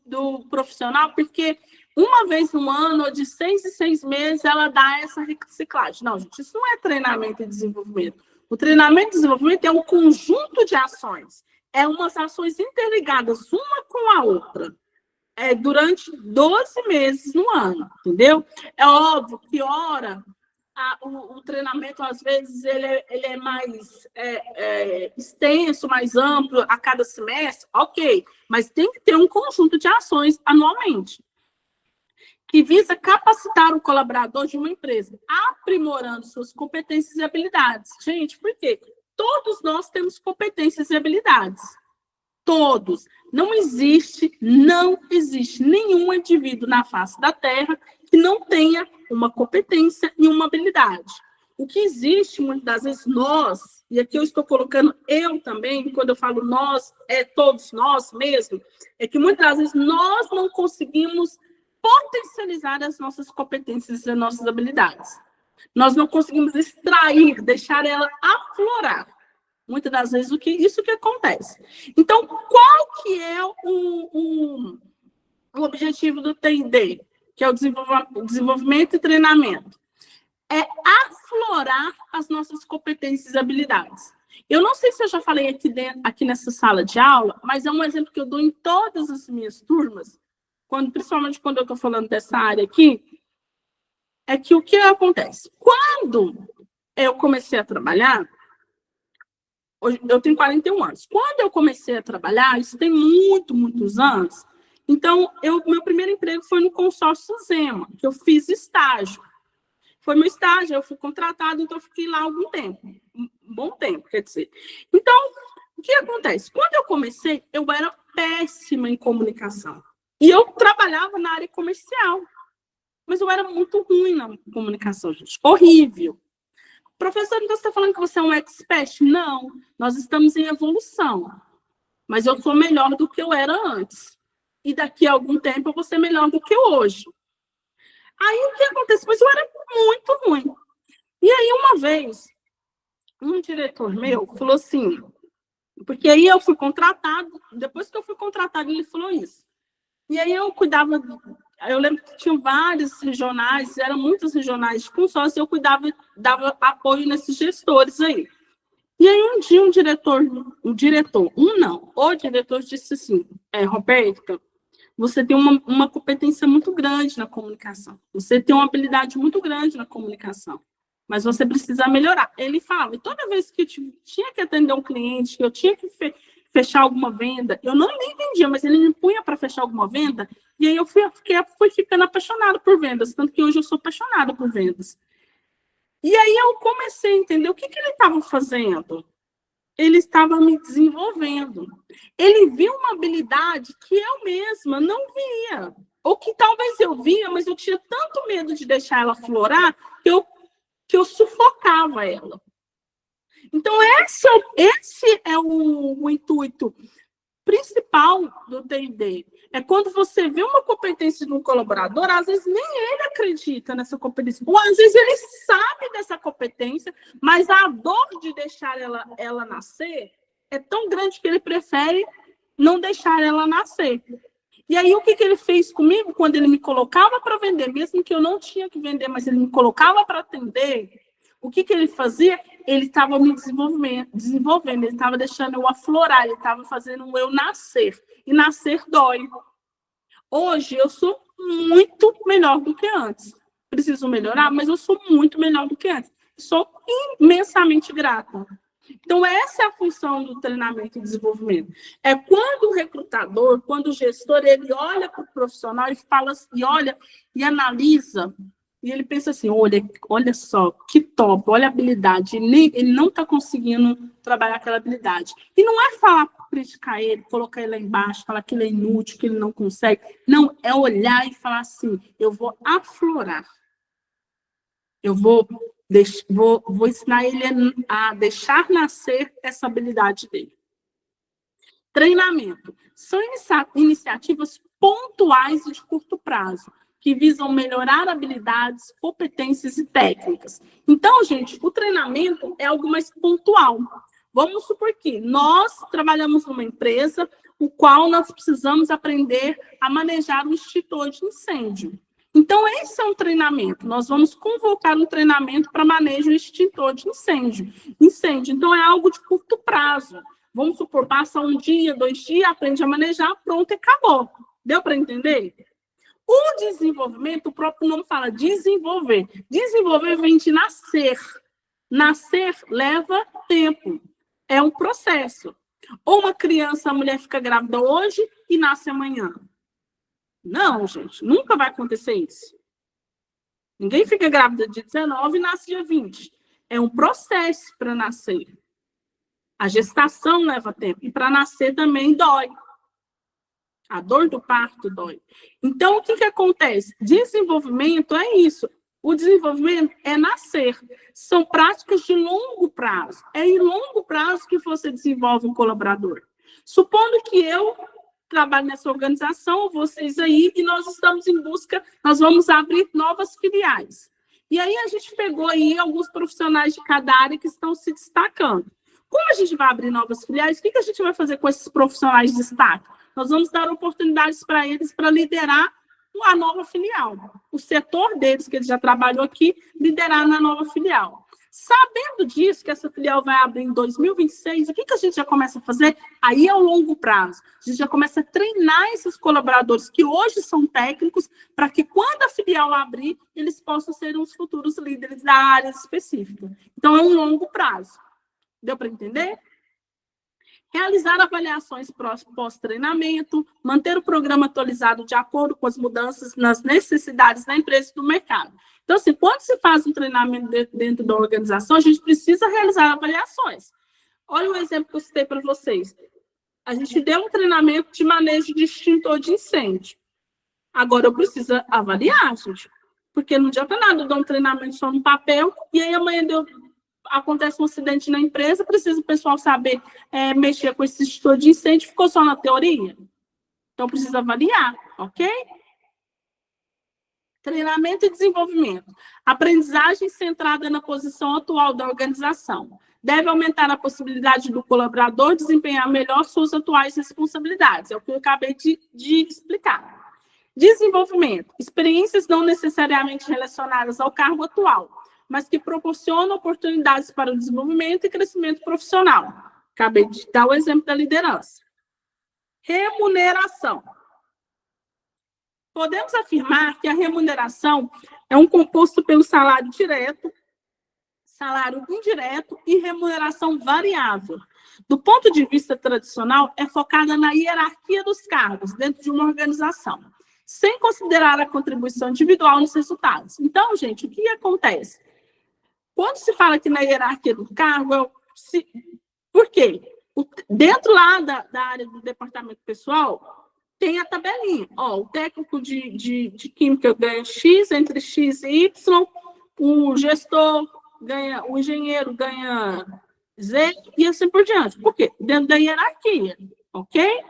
do profissional, porque uma vez no ano, ou de 6 em 6 meses, ela dá essa reciclagem. Não, gente, isso não é treinamento e desenvolvimento. O treinamento e desenvolvimento é um conjunto de ações. É umas ações interligadas, uma com a outra. Durante 12 meses no ano, entendeu? É óbvio que, o treinamento, às vezes, ele é mais extenso, mais amplo a cada semestre, ok, mas tem que ter um conjunto de ações anualmente, que visa capacitar o colaborador de uma empresa, aprimorando suas competências e habilidades. Gente, por quê? Todos nós temos competências e habilidades. Todos. Não existe nenhum indivíduo na face da Terra que não tenha uma competência e uma habilidade. O que existe, muitas das vezes, nós, e aqui eu estou colocando eu também, quando eu falo nós, todos nós mesmo, é que muitas das vezes nós não conseguimos potencializar as nossas competências e as nossas habilidades. Nós não conseguimos extrair, deixar ela aflorar. Muitas das vezes, isso que acontece. Então, qual que é o objetivo do TID, que é o desenvolvimento e treinamento? É aflorar as nossas competências e habilidades. Eu não sei se eu já falei aqui nessa sala de aula, mas é um exemplo que eu dou em todas as minhas turmas, principalmente quando eu estou falando dessa área aqui, é que o que acontece? Quando eu comecei a trabalhar, eu tenho 41 anos. Quando eu comecei a trabalhar, isso tem muitos anos, então, meu primeiro emprego foi no consórcio Zema, que eu fiz estágio. Foi meu estágio, eu fui contratada, então eu fiquei lá algum tempo. Um bom tempo, quer dizer. Então, o que acontece? Quando eu comecei, eu era péssima em comunicação. E eu trabalhava na área comercial. Mas eu era muito ruim na comunicação, gente. Horrível. Professor, então você está falando que você é um expert? Não, nós estamos em evolução. Mas eu sou melhor do que eu era antes. E daqui a algum tempo eu vou ser melhor do que hoje. Aí o que acontece? Mas eu era muito ruim. E aí uma vez, um diretor meu falou assim, porque aí eu fui contratado, depois que eu fui contratado, ele falou isso. E aí eu cuidava, eu lembro que tinham vários regionais, eram muitos regionais de consórcio, eu cuidava, dava apoio nesses gestores aí. E aí um dia o diretor disse assim, Roberta, você tem uma competência muito grande na comunicação, você tem uma habilidade muito grande na comunicação, mas você precisa melhorar. Ele fala, e toda vez que eu tinha que atender um cliente, que eu tinha que fechar alguma venda. Eu não nem vendia, mas ele me punha para fechar alguma venda. E aí eu fui ficando apaixonada por vendas, tanto que hoje eu sou apaixonada por vendas. E aí eu comecei a entender o que ele estava fazendo. Ele estava me desenvolvendo. Ele viu uma habilidade que eu mesma não via. Ou que talvez eu via, mas eu tinha tanto medo de deixar ela florar que eu sufocava ela. Então, esse é o intuito principal do D&D. É quando você vê uma competência de um colaborador, às vezes nem ele acredita nessa competência. Ou às vezes ele sabe dessa competência, mas a dor de deixar ela nascer é tão grande que ele prefere não deixar ela nascer. E aí, o que ele fez comigo? Quando ele me colocava para vender, mesmo que eu não tinha que vender, mas ele me colocava para atender, o que ele fazia? Ele estava me desenvolvendo, ele estava deixando eu aflorar, ele estava fazendo eu nascer. E nascer dói. Hoje, eu sou muito melhor do que antes. Preciso melhorar, mas eu sou muito melhor do que antes. Sou imensamente grata. Então, essa é a função do treinamento e desenvolvimento. É quando o recrutador, quando o gestor, ele olha para o profissional e fala, e olha e analisa, e ele pensa assim, olha só, que top, olha a habilidade. Ele não está conseguindo trabalhar aquela habilidade. E não é falar, criticar ele, colocar ele lá embaixo, falar que ele é inútil, que ele não consegue. Não, é olhar e falar assim, eu vou aflorar. Eu vou ensinar ele a deixar nascer essa habilidade dele. Treinamento. São iniciativas pontuais e de curto prazo, que visam melhorar habilidades, competências e técnicas. Então, gente, o treinamento é algo mais pontual. Vamos supor que nós trabalhamos numa empresa, o qual nós precisamos aprender a manejar um extintor de incêndio. Então, esse é um treinamento. Nós vamos convocar um treinamento para manejo de extintor de incêndio. Então, é algo de curto prazo. Vamos supor, passa 1 dia, 2 dias, aprende a manejar, pronto, e acabou. Deu para entender? O desenvolvimento, o próprio nome fala desenvolver. Desenvolver vem de nascer. Nascer leva tempo. É um processo. Ou uma criança, a mulher fica grávida hoje e nasce amanhã. Não, gente, nunca vai acontecer isso. Ninguém fica grávida dia 19 e nasce dia 20. É um processo para nascer. A gestação leva tempo. E para nascer também dói. A dor do parto dói. Então, o que acontece? Desenvolvimento é isso. O desenvolvimento é nascer. São práticas de longo prazo. É em longo prazo que você desenvolve um colaborador. Supondo que eu trabalho nessa organização, vocês aí, e nós estamos em busca, nós vamos abrir novas filiais. E aí a gente pegou aí alguns profissionais de cada área que estão se destacando. Como a gente vai abrir novas filiais, o que a gente vai fazer com esses profissionais de destaque? Nós vamos dar oportunidades para eles para liderar a nova filial. O setor deles, que eles já trabalham aqui, liderar na nova filial. Sabendo disso, que essa filial vai abrir em 2026, o que a gente já começa a fazer? Aí é o longo prazo. A gente já começa a treinar esses colaboradores que hoje são técnicos, para que quando a filial abrir, eles possam ser os futuros líderes da área específica. Então, é um longo prazo. Deu para entender? Realizar avaliações pós-treinamento, manter o programa atualizado de acordo com as mudanças nas necessidades da empresa e do mercado. Então, assim, quando se faz um treinamento dentro da organização, a gente precisa realizar avaliações. Olha o exemplo que eu citei para vocês. A gente deu um treinamento de manejo de extintor de incêndio. Agora, eu preciso avaliar, gente, porque não adianta nada eu dar um treinamento só no papel e aí amanhã acontece um acidente na empresa, precisa o pessoal saber mexer com esse extintor de incêndio, ficou só na teoria? Então, precisa avaliar, ok? Treinamento e desenvolvimento. Aprendizagem centrada na posição atual da organização. Deve aumentar a possibilidade do colaborador desempenhar melhor suas atuais responsabilidades. É o que eu acabei de explicar. Desenvolvimento. Experiências não necessariamente relacionadas ao cargo atual, mas que proporcionam oportunidades para o desenvolvimento e crescimento profissional. Acabei de dar o exemplo da liderança. Remuneração. Podemos afirmar que a remuneração é um composto pelo salário direto, salário indireto e remuneração variável. Do ponto de vista tradicional, é focada na hierarquia dos cargos dentro de uma organização, sem considerar a contribuição individual nos resultados. Então, gente, o que acontece? Quando se fala aqui na hierarquia do cargo, por quê? Dentro lá da área do departamento pessoal, tem a tabelinha. Ó, o técnico de química ganha X, entre X e Y, o gestor ganha, o engenheiro ganha Z e assim por diante. Por quê? Dentro da hierarquia, ok?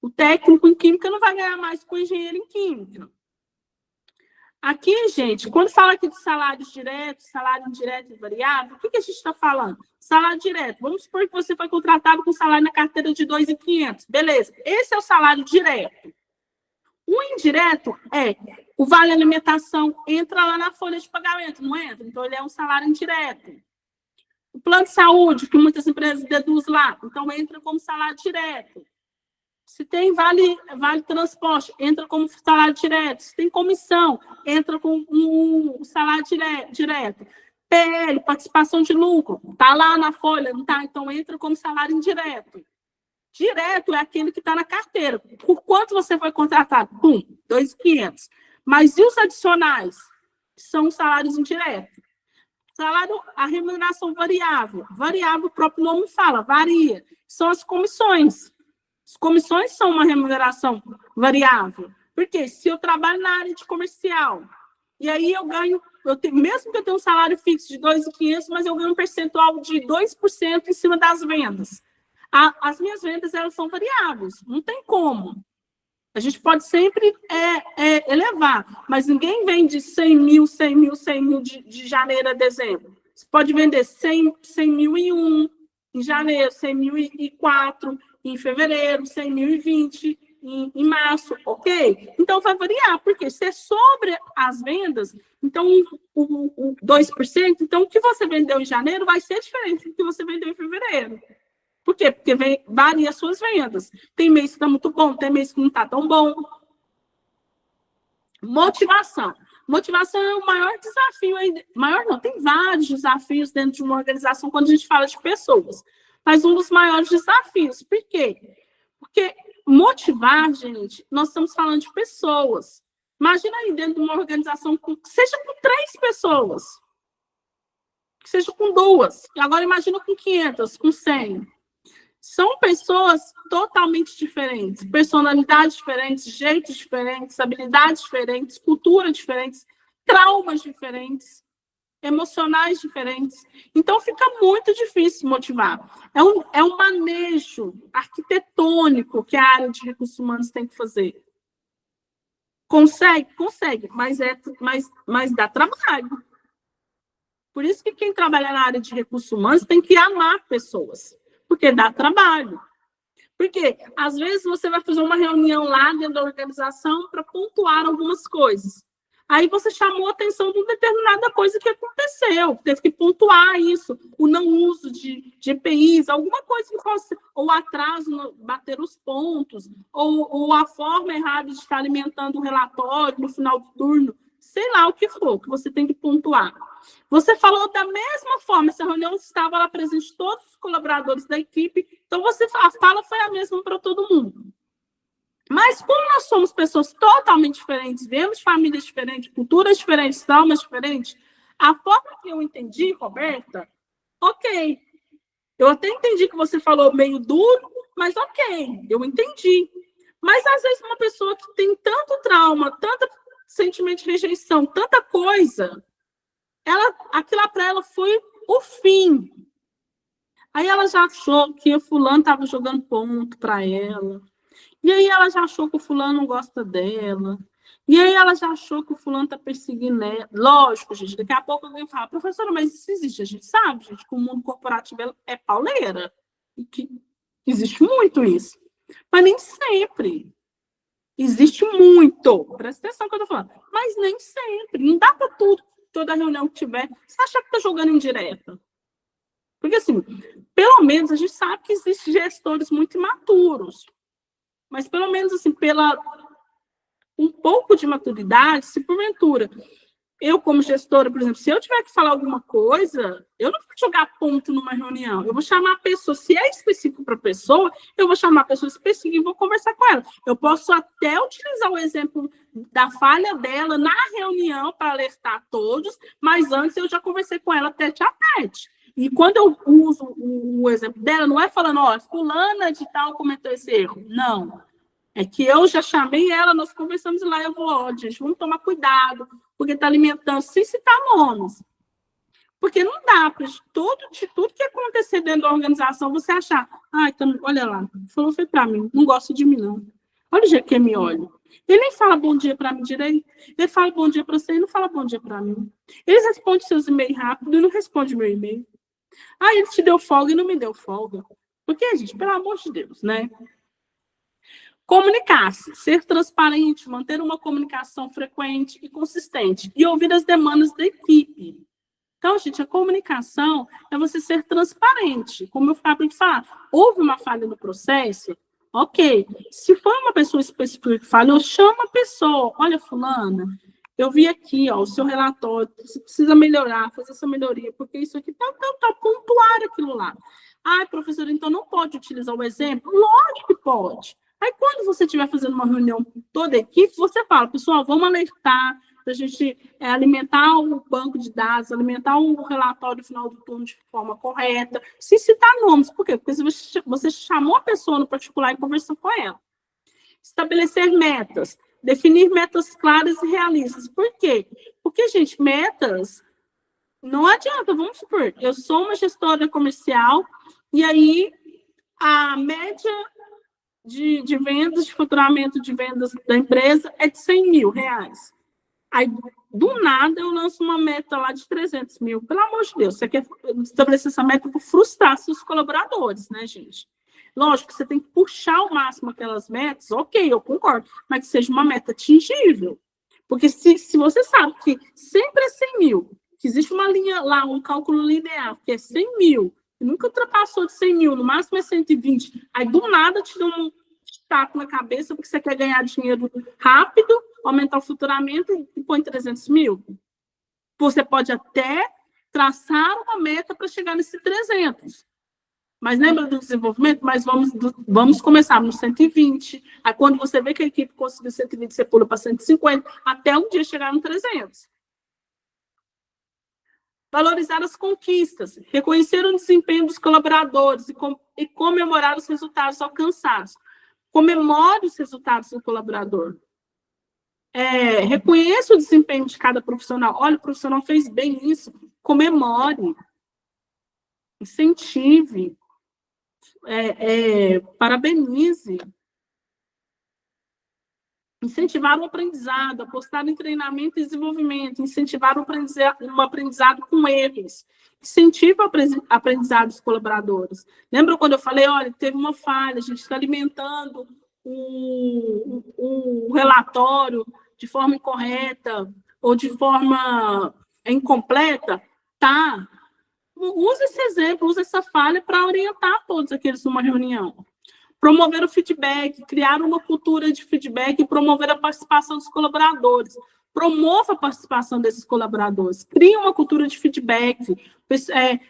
O técnico em química não vai ganhar mais que o engenheiro em química. Aqui, gente, quando fala aqui de salários diretos, salário indireto e variável, o que a gente está falando? Salário direto. Vamos supor que você foi contratado com salário na carteira de 2.500. Beleza. Esse é o salário direto. O indireto é o vale alimentação, entra lá na folha de pagamento, não entra? Então, ele é um salário indireto. O plano de saúde, que muitas empresas deduzem lá, então entra como salário direto. Se tem vale transporte, entra como salário direto. Se tem comissão, entra com um salário direto. PL, participação de lucro, está lá na folha, não está? Então entra como salário indireto. Direto é aquele que está na carteira. Por quanto você foi contratado? Pum, 2.500. Mas e os adicionais? São os salários indiretos. Salário, a remuneração variável. Variável, o próprio nome fala, varia. São as comissões. As comissões são uma remuneração variável. Porque se eu trabalho na área de comercial, e aí eu ganho, mesmo que eu tenha um salário fixo de 2.500, mas eu ganho um percentual de 2% em cima das vendas. As minhas vendas, elas são variáveis. Não tem como. A gente pode sempre elevar, mas ninguém vende 100 mil de janeiro a dezembro. Você pode vender 100 mil em janeiro, 100 mil e 4 em fevereiro, 100 mil e 20 em março, ok? Então, vai variar, porque se é sobre as vendas, então, o 2%, então, o que você vendeu em janeiro vai ser diferente do que você vendeu em fevereiro. Por quê? Porque varia as suas vendas. Tem mês que está muito bom, tem mês que não está tão bom. Motivação. Motivação é o maior desafio. Maior não, tem vários desafios dentro de uma organização quando a gente fala de pessoas. Mas um dos maiores desafios. Por quê? Porque motivar, gente, nós estamos falando de pessoas. Imagina aí dentro de uma organização, seja com 3 pessoas, seja com 2. Agora imagina com 500, com 100. São pessoas totalmente diferentes, personalidades diferentes, jeitos diferentes, habilidades diferentes, culturas diferentes, traumas diferentes, emocionais diferentes. Então, fica muito difícil motivar. É um manejo arquitetônico que a área de recursos humanos tem que fazer. Consegue? Consegue, mas dá trabalho. Por isso que quem trabalha na área de recursos humanos tem que amar pessoas. Porque dá trabalho. Porque, às vezes, você vai fazer uma reunião lá dentro da organização para pontuar algumas coisas. Aí você chamou a atenção de uma determinada coisa que aconteceu. Teve que pontuar isso. O não uso de EPIs, alguma coisa que possa... Ou atraso, bater os pontos. Ou a forma errada de estar alimentando o relatório no final do turno. Sei lá o que for, que você tem que pontuar. Você falou da mesma forma, essa reunião estava lá presente todos os colaboradores da equipe, então a fala foi a mesma para todo mundo. Mas como nós somos pessoas totalmente diferentes, vemos famílias diferentes, culturas diferentes, traumas diferentes, a forma que eu entendi, Roberta, ok. Eu até entendi que você falou meio duro, mas ok, eu entendi. Mas às vezes uma pessoa que tem tanto trauma, tanto sentimento de rejeição, tanta coisa, aquilo para ela foi o fim. Aí ela já achou que o fulano estava jogando ponto para ela. E aí ela já achou que o fulano não gosta dela. E aí ela já achou que o fulano está perseguindo ela. Lógico, gente, daqui a pouco alguém fala, professora, mas isso existe. A gente sabe, gente, que o mundo corporativo é pauleira. E que existe muito isso. Mas nem sempre. Existe muito. Presta atenção no que eu estou falando. Mas nem sempre. Não dá para tudo. Toda reunião que tiver, você acha que está jogando indireta? Porque, assim, pelo menos a gente sabe que existem gestores muito imaturos. Mas, pelo menos, assim, pela um pouco de maturidade, se porventura Eu, como gestora, por exemplo, se eu tiver que falar alguma coisa, eu não vou jogar ponto numa reunião. Eu vou chamar a pessoa, se é específico para a pessoa, eu vou chamar a pessoa específica e vou conversar com ela. Eu posso até utilizar o exemplo da falha dela na reunião para alertar todos, mas antes eu já conversei com ela tete a tete. E quando eu uso o exemplo dela, não é falando, ó, fulana de tal cometeu esse erro. Não. É que eu já chamei ela, nós conversamos lá, eu vou, ó, gente, vamos tomar cuidado, porque está alimentando, sem citar nomes. Porque não dá para de tudo que acontecer dentro da organização, você achar, então, olha lá, falou foi para mim, não gosta de mim, não. Olha o jeito que ele me olha. Ele nem fala bom dia para mim direito, ele fala bom dia para você e não fala bom dia para mim. Ele responde seus e-mails rápido e não responde meu e-mail. Ele te deu folga e não me deu folga. Porque, gente, pelo amor de Deus, né? Comunicar-se, ser transparente, manter uma comunicação frequente e consistente e ouvir as demandas da equipe. Então, gente, a comunicação é você ser transparente. Como eu acabei de falar, houve uma falha no processo? Ok. Se for uma pessoa específica que falhou, chama a pessoa. Olha, fulana, eu vi aqui, ó, o seu relatório, você precisa melhorar, fazer essa melhoria, porque isso aqui tá pontuar aquilo lá. Professor, então não pode utilizar o exemplo? Lógico que pode. Aí, quando você estiver fazendo uma reunião com toda a equipe, você fala, pessoal, vamos alertar para a gente alimentar o banco de dados, alimentar o relatório final do turno de forma correta, sem citar nomes. Por quê? Porque você chamou a pessoa no particular e conversou com ela. Estabelecer metas, definir metas claras e realistas. Por quê? Porque, gente, metas, não adianta, vamos supor, eu sou uma gestora comercial e aí a média de vendas, de faturamento de vendas da empresa é de 100 mil reais. Aí, do nada, eu lanço uma meta lá de 300 mil. Pelo amor de Deus, você quer estabelecer essa meta para frustrar seus colaboradores, né, gente? Lógico que você tem que puxar ao máximo aquelas metas, ok, eu concordo, mas que seja uma meta atingível. Porque se você sabe que sempre é 100 mil, que existe uma linha lá, um cálculo linear, que é 100 mil, nunca ultrapassou de 100 mil, no máximo é 120. Aí, do nada, te dá um taco na cabeça porque você quer ganhar dinheiro rápido, aumentar o faturamento e põe 300 mil. Você pode até traçar uma meta para chegar nesse 300. Mas lembra do desenvolvimento? Mas vamos começar no 120. Aí, quando você vê que a equipe conseguiu 120, você pula para 150, até um dia chegar no 300. Valorizar as conquistas, reconhecer o desempenho dos colaboradores e comemorar os resultados alcançados. Comemore os resultados do colaborador. Reconheça o desempenho de cada profissional. Olha, o profissional fez bem isso. Comemore. Incentive. Parabenize. Incentivar o aprendizado, apostar em treinamento e desenvolvimento, incentivar um aprendizado com erros, incentiva o aprendizado dos colaboradores. Lembra quando eu falei, olha, teve uma falha, a gente está alimentando um relatório de forma incorreta ou de forma incompleta? Tá. Use esse exemplo, use essa falha para orientar todos aqueles numa reunião. Promover o feedback, criar uma cultura de feedback e promover a participação dos colaboradores. Promova a participação desses colaboradores. Crie uma cultura de feedback.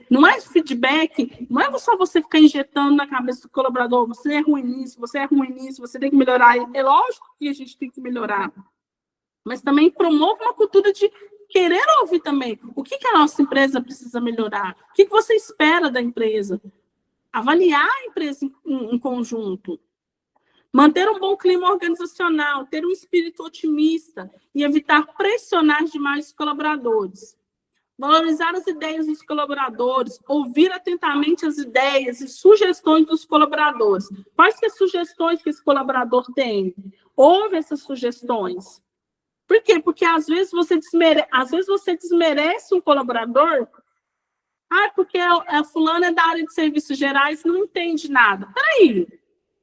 Não é feedback, não é só você ficar injetando na cabeça do colaborador, você é ruim nisso, você é ruim nisso, você tem que melhorar. É lógico que a gente tem que melhorar. Mas também promova uma cultura de querer ouvir também. O que a nossa empresa precisa melhorar? O que você espera da empresa? Avaliar a empresa em conjunto, manter um bom clima organizacional, ter um espírito otimista e evitar pressionar demais os colaboradores. Valorizar as ideias dos colaboradores, ouvir atentamente as ideias e sugestões dos colaboradores. Quais que as sugestões que esse colaborador tem? Ouve essas sugestões. Por quê? Porque às vezes você desmerece um colaborador. Porque a fulana é da área de serviços gerais, não entende nada. Peraí.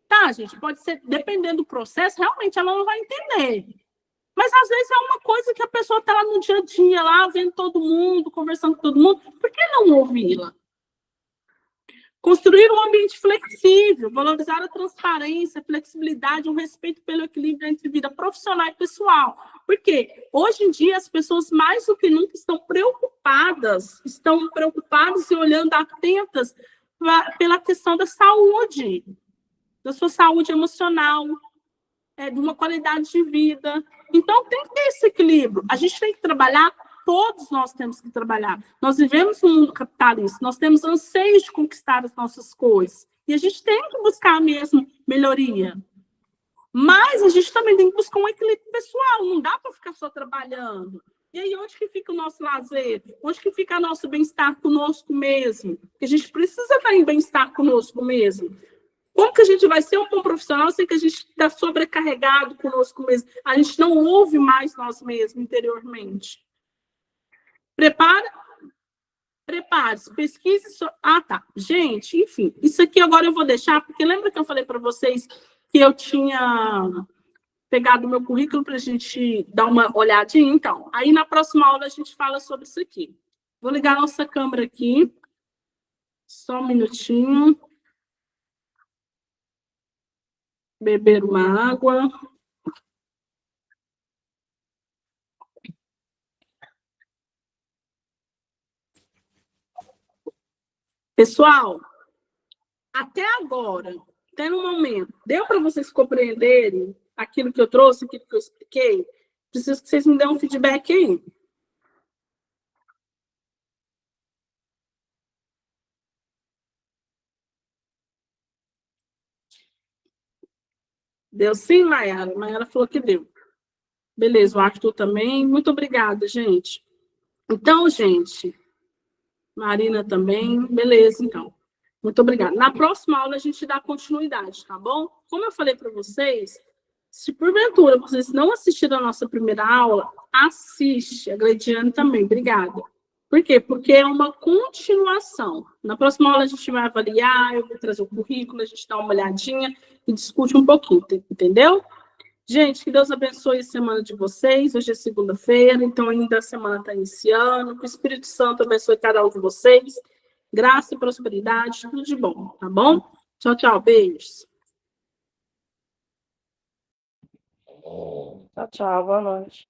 Tá, gente, pode ser, dependendo do processo, realmente ela não vai entender. Mas, às vezes, é uma coisa que a pessoa está lá no dia a dia, lá, vendo todo mundo, conversando com todo mundo. Por que não ouvi-la? Construir um ambiente flexível, valorizar a transparência, a flexibilidade, o respeito pelo equilíbrio entre vida profissional e pessoal. Porque hoje em dia as pessoas mais do que nunca estão preocupadas e olhando atentas pela questão da saúde, da sua saúde emocional, de uma qualidade de vida. Então, tem que ter esse equilíbrio. A gente tem que trabalhar, todos nós temos que trabalhar. Nós vivemos num mundo capitalista, nós temos anseios de conquistar as nossas coisas. E a gente tem que buscar mesmo melhoria. Mas a gente também tem que buscar um equilíbrio pessoal. Não dá para ficar só trabalhando. E aí, onde que fica o nosso lazer? Onde que fica o nosso bem-estar conosco mesmo? Porque a gente precisa estar em bem-estar conosco mesmo. Como que a gente vai ser um bom profissional sem que a gente está sobrecarregado conosco mesmo? A gente não ouve mais nós mesmos interiormente. Prepare-se, pesquise. Ah, tá. Gente, enfim, isso aqui agora eu vou deixar, porque lembra que eu falei para vocês que eu tinha pegado o meu currículo para a gente dar uma olhadinha? Então, aí na próxima aula a gente fala sobre isso aqui. Vou ligar a nossa câmera aqui. Só um minutinho. Beber uma água. Pessoal, até agora, até no momento, deu para vocês compreenderem aquilo que eu trouxe, aquilo que eu expliquei? Preciso que vocês me dêem um feedback aí. Deu sim, Mayara? Mayara falou que deu. Beleza, o Arthur também. Muito obrigada, gente. Então, gente, Marina também. Beleza, então. Muito obrigada. Na próxima aula a gente dá continuidade, tá bom? Como eu falei para vocês, se porventura vocês não assistiram a nossa primeira aula, assiste. A Glediane também, obrigada. Por quê? Porque é uma continuação. Na próxima aula a gente vai avaliar, eu vou trazer o currículo, a gente dá uma olhadinha e discute um pouquinho, entendeu? Gente, que Deus abençoe a semana de vocês. Hoje é segunda-feira, então ainda a semana está iniciando. Que o Espírito Santo abençoe cada um de vocês. Graça e prosperidade, tudo de bom, tá bom? Tchau, tchau, beijos. Tchau, tchau, boa noite.